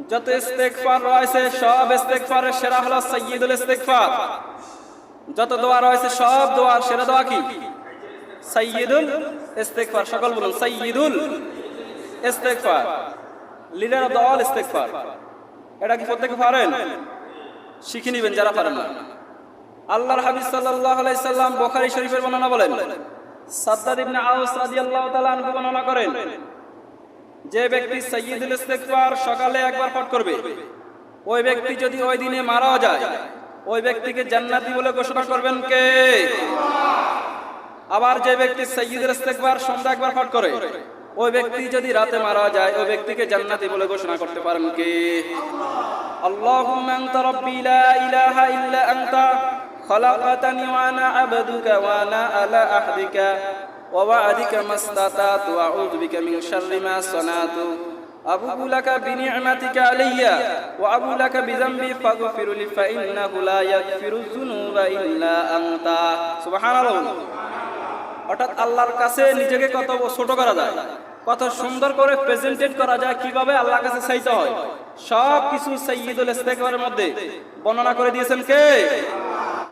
যত ইস্তেগফার রয়েছে সব ইস্তেগফারের সেরা হলো সাইয়্যিদুল ইস্তেগফার। যত দোয়া রয়েছে সব দোয়ার সেরা দোয়া কি? সাইয়্যিদুল ইস্তেগফার। সকল বলুন সাইয়্যিদুল ইস্তেগফার, লিডার অফ দ্য অল ইস্তেগফার। এটা কি প্রত্যেকে পারেন? শিখে নেবেন যারা পারেন না। আল্লাহর হাবিব সাল্লাল্লাহু আলাইহি সাল্লাম বুখারী শরীফের বর্ণনা বলেন, সাদ্দাদ ইবনে আউস রাদিয়াল্লাহু তাআলা আনহু বর্ণনা করেন, যে ব্যক্তি সাইয়্যিদুল ইস্তেগফার সকালে একবার পাঠ করবে, ওই ব্যক্তি যদি ওই দিনে মারা যায়, ওই ব্যক্তিকে জান্নাতি বলে ঘোষণা করবেন কে? আবার যে ব্যক্তি সাইয়্যিদুল ইস্তেগফার সন্ধ্যা একবার পাঠ করে, ওই ব্যক্তি যদি রাতে মারা যায়, ওই ব্যক্তিকে জান্নাতি বলে ঘোষণা করতে পারেন কে? আল্লাহুম্মা আনতা রাব্বি লা ইলাহা ইল্লা আনতা খলাকতানি ওয়া আনা আবদুকা ওয়া আনা আলা আহদিকা ওয়া ওয়া'দিকা মাসতাতাতু ওয়া আউযু বিকা মিন শাররি মা সানাতু আবুউ লাকা বিনি'মাতিকা আলাইয়া ওয়া আবুউ লাকা বিযামবি ফাগফিরলি ফা ইন্নাহু লা ইয়াগফিরুয যুনুবা ইল্লা আনতা। সুবহানাল্লাহ। অর্থাৎ আল্লাহর কাছে নিজেকে কত ছোট করা যায়, কত সুন্দর করে প্রেজেন্টেড করা যায়, কিভাবে আল্লাহর কাছে চাইতে হয়, সব কিছু সাইয়্যিদুল ইস্তেগফারের মধ্যে বর্ণনা করে দিয়েছেন কে?